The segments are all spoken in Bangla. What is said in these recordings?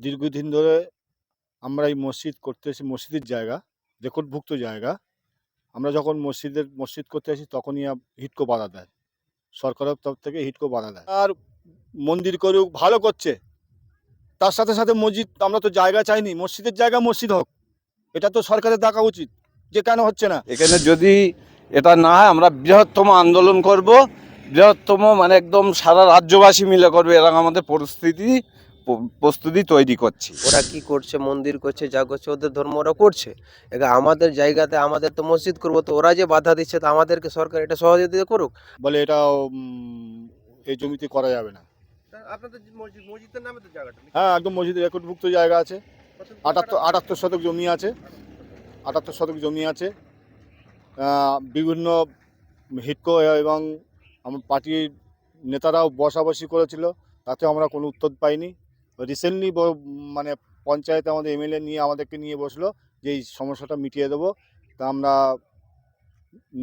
দীর্ঘদিন ধরে আমরা এই মসজিদ করতে এসে মসজিদের জায়গা, রেকর্ডভুক্ত জায়গা। আমরা যখন মসজিদ করতে আসি তখনই হিডকো বাধা দেয়। সরকারের তরফ থেকে হিডকো বাধা দেয়। আর মন্দির করুক, ভালো করছে। তার সাথে সাথে মসজিদ, আমরা তো জায়গা চাইনি, মসজিদের জায়গা মসজিদ হোক। এটা তো সরকারের দেখা উচিত, যে কেন হচ্ছে না। এখানে যদি এটা না হয় আমরা বৃহত্তম আন্দোলন করব, বৃহত্তম মানে একদম সারা রাজ্যবাসী মিলে করবে, এরকম আমাদের প্রস্তুতি তৈরি করছি। ওরা কি করছে, মন্দির করছে, যা করছে ওদের ধর্ম ওরা করছে। এবার আমাদের জায়গাতে আমাদের তো মসজিদ করবো, তো ওরা যে বাধা দিচ্ছে তো আমাদেরকে সরকার এটা সহযোগিতা করুক। বলে এটা এই জমিতে করা যাবে না। আপনাদের মসজিদের নামে তো জায়গাটা নাকি? হ্যাঁ, একদম মসজিদের রেকর্ডভুক্ত জায়গা আছে। 78 শতক জমি আছে। 78 শতক জমি আছে। বিভিন্ন হিডকো এবং আমার পার্টির নেতারাও বসাবসি করেছিল, তাতে আমরা কোনো উত্তর পাইনি। রিসেন্টলি মানে পঞ্চায়েতে আমাদের এমএলএ আমাদেরকে নিয়ে বসলো যে এই সমস্যাটা মিটিয়ে দেবো। তা আমরা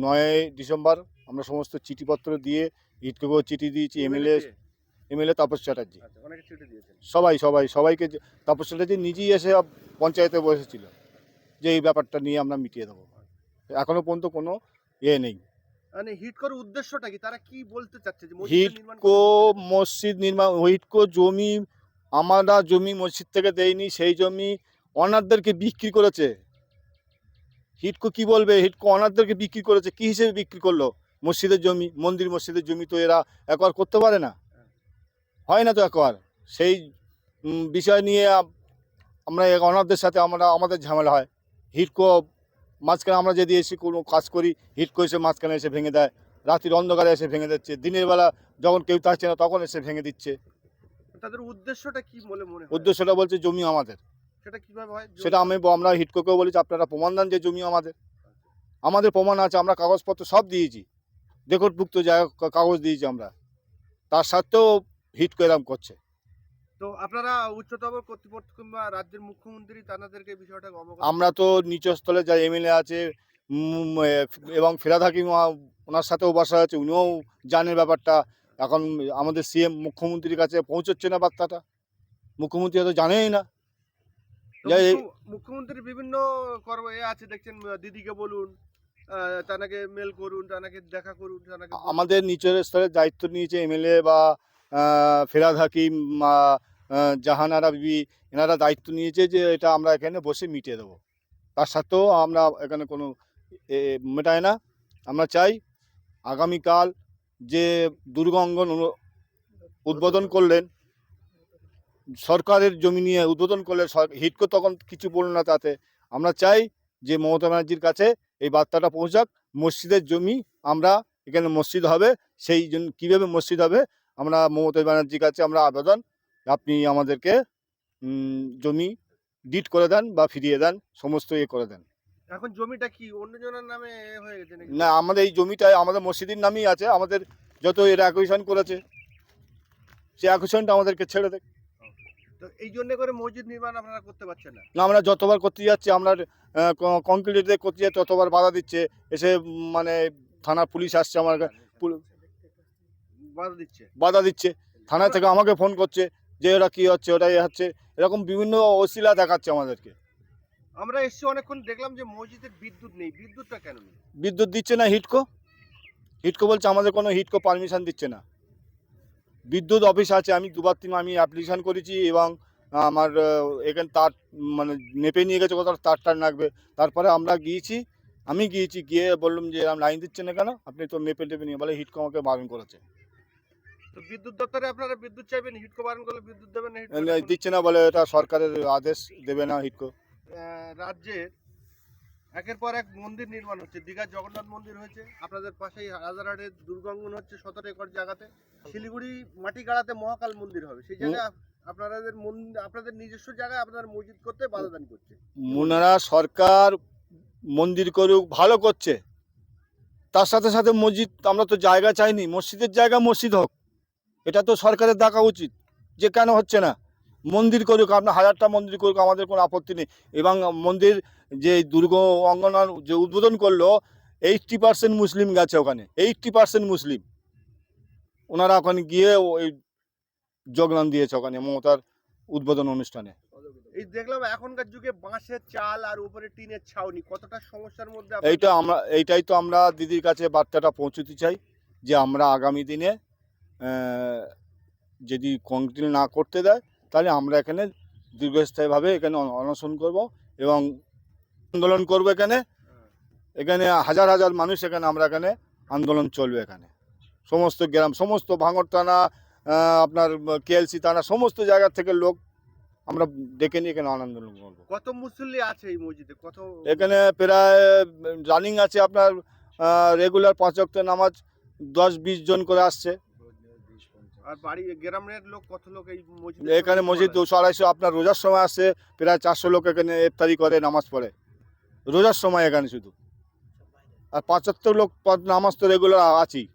9 ডিসেম্বর আমরা সমস্ত চিঠিপত্র দিয়ে হিডকোকেও চিঠি দিয়েছি, এমএলএ তাপস চ্যাটার্জি, অনেকে চিঠি দিয়েছেন। সবাইকে তাপস চ্যাটার্জি নিজেই এসে পঞ্চায়েতে বসেছিল যে এই ব্যাপারটা নিয়ে আমরা মিটিয়ে দেবো। এখনো পর্যন্ত কোনো নেই। মানে হিডকোর উদ্দেশ্যটা কি, তারা কি বলতে চাচ্ছে যে হিডকো মসজিদ নির্মাণ, হিডকো জমি, আমরা জমি মসজিদ থেকে দেইনি, সেই জমি অনারদেরকে বিক্রি করেছে। হিডকো কি বলবে, হিডকো অনারদেরকে বিক্রি করেছে, কি হিসেবে বিক্রি করলো? মসজিদের জমি, মসজিদের জমি তো এরা একবার করতে পারে না, হয় না তো একবার। সেই বিষয় নিয়ে আমরা অনারদের সাথে আমাদের ঝামেলা হয়। হিডকো মাঝখানে আমরা যদি এসে কোনো কাজ করি, হিডকো এসে মাঝখানে এসে ভেঙে দেয়, রাত্রির অন্ধকারে এসে ভেঙে দিচ্ছে, দিনের বেলা যখন কেউ থাকছে না তখন এসে ভেঙে দিচ্ছে। তাদের উদ্দেশ্যটা কি বলে মনে হয়? উদ্দেশ্যটা বলছে জমি আমাদের। সেটা কিভাবে হয়? সেটা আমরা হিডকোকেও বলেছি আপনারা প্রমাণ দেন যে জমি আমাদের। আমাদের প্রমাণ আছে, আমরা কাগজপত্র সব দিয়েছি, রেকর্ডভুক্ত জায়গা কাগজ দিয়েছি আমরা। তার সত্ত্বেও হিডকো এরকম করছে। তো আপনারা উচ্চতম কর্তৃপক্ষ কিংবা রাজ্যের মুখ্যমন্ত্রী তাদেরকে বিষয়টা অবগত? আমরা তো নিচস্থলে যা এমএলএ আছে এবং ফিরহাদ হাকিম ওনার সাথেও বসা আছে, উনিও জানেন ব্যাপারটা। এখন আমাদের সিএম মুখ্যমন্ত্রীর কাছে পৌঁছচ্ছে না বার্তাটা, মুখ্যমন্ত্রী হয়তো জানেই না। মুখ্যমন্ত্রী বিভিন্ন আছে দেখছেন, দিদিকে বলুন, তানাকে মেল করুন, তানাকে দেখা করুন, তানাকে আমাদের নিচের স্তরের দায়িত্ব নিয়েছে এমএলএ বা ফিরহাদ হাকিম, জাহানারা বিবি, এনারা দায়িত্ব নিয়েছে যে এটা আমরা এখানে বসে মিটিয়ে দেবো। তার সত্ত্বেও আমরা এখানে কোনো মেটায় না। আমরা চাই আগামীকাল যে দুর্গা অঙ্গন উদ্বোধন করলেন, সরকারের জমি নিয়ে উদ্বোধন করলে, হিডকো তখন কিছু বলল না, তাতে আমরা চাই যে মমতা ব্যানার্জির কাছে এই বার্তাটা পৌঁছাক। মসজিদের জমি আমরা এখানে মসজিদ হবে, সেই জন্য কীভাবে মসজিদ হবে আমরা মমতা ব্যানার্জির কাছে আমরা আবেদন, আপনি আমাদেরকে জমি ডিড করে দেন বা ফিরিয়ে দেন, সমস্ত করে দেন। এখন জমিটা কি অন্যজনের নামে হয়ে গেছে নাকি? না, আমাদের এই জমিটা আমাদের মসজিদের নামেই আছে। আমাদের যত এরা অ্যাকুইশন করেছে সেই অ্যাকুইশনটা আমাদেরকে ছেড়ে দেয়। তো এই জন্য করে মসজিদ নির্মাণ আপনারা করতে পারছেন না? না, আমরা যতবার করতে যাচ্ছি, আমরা কংক্রিট দিয়ে করতে যাচ্ছি, ততবার বাধা দিচ্ছে এসে, মানে থানার পুলিশ আসছে, আমার বাধা দিচ্ছে। থানা থেকে আমাকে ফোন করছে যে ওরা কী হচ্ছে, ওটাই হচ্ছে, এরকম বিভিন্ন অশিলা দেখাচ্ছে আমাদেরকে। আমরা এসছি অনেকক্ষণ, দেখলাম যে মসজিদের বিদ্যুৎ নেই। বিদ্যুৎটা কেন নেই? বিদ্যুৎ দিচ্ছে না হিডকো বলছে আমাদের কোনো হিডকো পারমিশন দিচ্ছে না। বিদ্যুৎ অফিস আছে, আমি দুবার আমি অ্যাপ্লিকেশান করেছি এবং আমার এখানে তার মানে নেপে নিয়ে গেছে, কোথাও তার নাকবে। তারপরে আমি গিয়েছি, গিয়ে বললাম যে এরকম লাইন দিচ্ছে না কেন, আপনি তো টেপে নিয়ে, বলে হিডকো আমাকে বারণ করেছে। তো বিদ্যুৎ দপ্তরে আপনারা বিদ্যুৎ চাইবেন, হিডকো বারণ করলে বিদ্যুৎ দেবেন না? দিচ্ছে না, বলে এটা সরকারের আদেশ, দেবে না হিডকো। রাজ্যের একের পর এক মন্দির নির্মাণ হচ্ছে। দীঘার জগন্নাথ মন্দির হয়েছে, আপনাদের পাশেই রাজারহাটের দুর্গাঙ্গন হচ্ছে 17 একর জায়গাতে। শিলিগুড়ি মাটিগাড়াতে মহাকাল মন্দির হবে, সেই জায়গায় আপনাদের নিজস্ব জায়গায় আপনার মসজিদ করতে বাধা দান করছে। মোনারা সরকার মন্দির করুক, ভালো করছে। তার সাথে সাথে মসজিদ, আমরা তো জায়গা চাইনি, মসজিদের জায়গা মসজিদ হোক। এটা তো সরকারের দেখা উচিত, যে কেন হচ্ছে না। মন্দির করুক, আপনার 1000টা মন্দির করুক, আমাদের কোনো আপত্তি নেই। এবং মন্দির যে দুর্গা অঙ্গনার যে উদ্বোধন করলো, 80% মুসলিম গেছে ওখানে, 80% মুসলিম। ওনারা ওখানে গিয়ে ওই যোগদান দিয়েছে ওখানে মমতার উদ্বোধন অনুষ্ঠানে। দেখলাম এখনকার যুগে বাঁশের চাল আর উপরে টিনের ছাউনি কতটা সমস্যার মধ্যে এইটাই তো আমরা দিদির কাছে বার্তাটা পৌঁছতে চাই যে আমরা আগামী দিনে যদি কংক্রিট না করতে দেয় তাহলে আমরা এখানে দীর্ঘস্থায়ীভাবে এখানে অনশন করব এবং আন্দোলন করব। এখানে হাজার হাজার মানুষ আমরা এখানে আন্দোলন চলবে। এখানে সমস্ত গ্রাম, সমস্ত ভাঙড় থানা, আপনার কেএলসি থানা, সমস্ত জায়গা থেকে লোক আমরা ডেকে নিয়ে এখানে আন্দোলন করবো। কত মুসল্লি আছে এই মসজিদে? এখানে প্রায় রানিং আছে আপনার রেগুলার 5 ওয়াক্তের নামাজ 10-20 জন করে আসছে। আর বাড়ি গ্রামের লোক কত লোক এই মসজিদে? এখানে মসজিদ 200-250 আপনার রোজার সময় আসছে, প্রায় 400 লোক এখানে ইফতারি করে, নামাজ পড়ে রোজার সময় এখানে শুধু। আর 75 লোক নামাজ তো রেগুলার আছেই।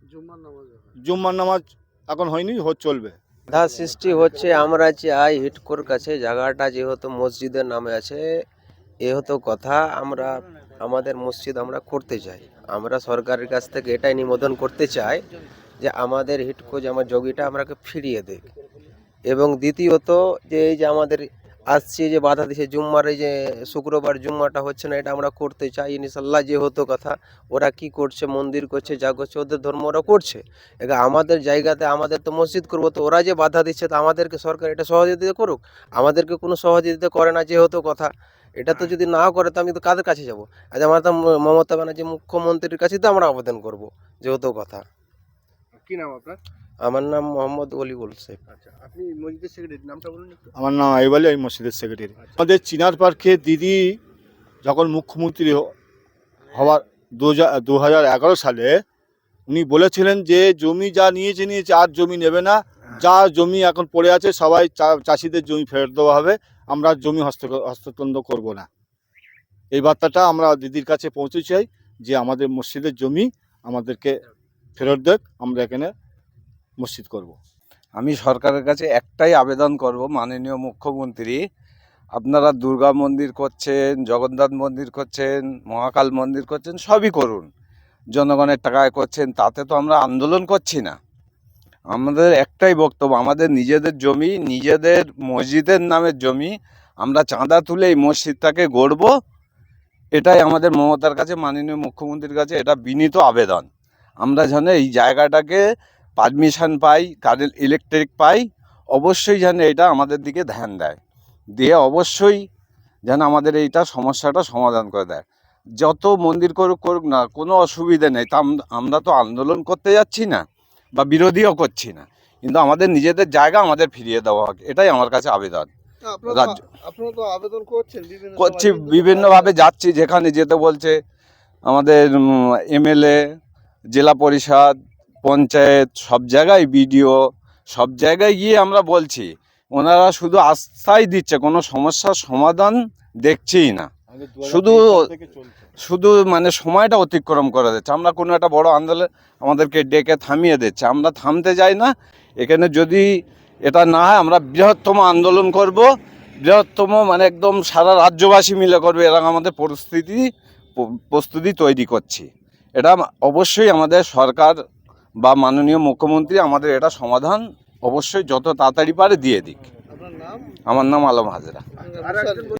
জুম্মার নামাজ এখন হয়নি, চলবে। বাধা সৃষ্টি হচ্ছে, আমরা চাই হিটকোর কাছে জায়গাটা যেহেতু মসজিদের নামে আছে, এহেতু কথা আমরা আমাদের মসজিদ আমরা করতে চাই। আমরা সরকারের কাছ থেকে এটাই নিবেদন করতে চাই যে আমাদের হিটকো যে আমার জমিটা আমরাকে ফিরিয়ে দেখ। এবং দ্বিতীয়ত যে এই যে আমাদের আসছে যে বাধা দিচ্ছে জুম্মার, এই যে শুক্রবার জুম্মাটা হচ্ছে না, এটা আমরা করতে চাই ইনশাল্লাহ। যে হতো কথা ওরা কি করছে, মন্দির করছে, যা করছে ওদের ধর্ম ওরা করছে। এবার আমাদের জায়গাতে আমাদের তো মসজিদ করবো, তো ওরা যে বাধা দিচ্ছে তো আমাদেরকে সরকার এটা সহযোগিতা করুক। আমাদেরকে কোনো সহযোগিতা করে না, যে হতো কথা। এটা তো যদি না করে তো আমি তো কাদের কাছে যাবো? আজ আমরা তো মমতা ব্যানার্জি মুখ্যমন্ত্রীর কাছে তো আমরা আবেদন করব, যে হতো কথা। কি নাম আপনার? আমার নাম মোহাম্মদ অলিউল শেখ। আচ্ছা, আপনি মসজিদের সেক্রেটারি, নামটা বলুন একটু। আমার নাম আইবলি, আমি মসজিদের সেক্রেটারি। আমাদের চিনার পার্কে দিদি যখন মুখ্যমন্ত্রী হওয়ার 2011 সালে উনি বলেছিলেন যে জমি যা নিয়েছে আর জমি নেবে না, যা জমি এখন পড়ে আছে সবাই চাষিদের জমি ফেরত দেওয়া হবে, আমরা জমি হস্তান্তর করব না। এই বার্তাটা আমরা দিদির কাছে পৌঁছে চাই যে আমাদের মসজিদের জমি আমাদেরকে ফেরত দেখ, আমরা এখানে মসজিদ করব। আমি সরকারের কাছে একটাই আবেদন করব, মাননীয় মুখ্যমন্ত্রী, আপনারা দুর্গা মন্দির করছেন, জগন্নাথ মন্দির করছেন, মহাকাল মন্দির করছেন, সবই করুন, জনগণের টাকায় করছেন, তাতে তো আমরা আন্দোলন করছি না। আমাদের একটাই বক্তব্য, আমাদের নিজেদের জমি, নিজেদের মসজিদের নামের জমি, আমরা চাঁদা তুলে এই মসজিদটাকে গড়ব। এটাই আমাদের মমতার কাছে, মাননীয় মুখ্যমন্ত্রীর কাছে এটা বিনীত আবেদন। আমরা যেন এই জায়গাটাকে পারমিশন পাই, কারেন্ট ইলেকট্রিক পাই, অবশ্যই যেন এটা আমাদের দিকে ধ্যান দেয়, দিয়ে অবশ্যই যেন আমাদের এইটা সমস্যাটা সমাধান করে দেয়। যত মন্দির করুক না, কোনো অসুবিধা নেই, তা আমরা তো আন্দোলন করতে যাচ্ছি না বা বিরোধীও করছি না, কিন্তু আমাদের নিজেদের জায়গা আমাদের ফিরিয়ে দেওয়া হোক, এটাই আমার কাছে আবেদন। রাজ্য আপনারা তো আবেদন করছেন, করছি, বিভিন্নভাবে যাচ্ছি, যেখানে যেতে বলছে আমাদের এমএলএ, জেলা পরিষদ, পঞ্চায়েত, সব জায়গায় বিডিও, সব জায়গায় গিয়ে আমরা বলছি, ওনারা শুধু আশ্বাস দিচ্ছে, কোনো সমস্যার সমাধান দেখছিই না, শুধু মানে সময়টা অতিক্রম করে দিচ্ছে। আমরা কোনো একটা বড় আন্দোলন আমাদেরকে ডেকে থামিয়ে দিচ্ছে, আমরা থামতে যাই না। এখানে যদি এটা না হয় আমরা বৃহত্তম আন্দোলন করব, বৃহত্তম মানে একদম সারা রাজ্যবাসী মিলে করবে, এরকম আমাদের প্রস্তুতি তৈরি করছি। এটা অবশ্যই আমাদের সরকার বা মাননীয় মুখ্যমন্ত্রী আমাদের এটা সমাধান অবশ্যই যত তাড়াতাড়ি পারে দিয়ে দিক। আমার নাম আলম হাজরা।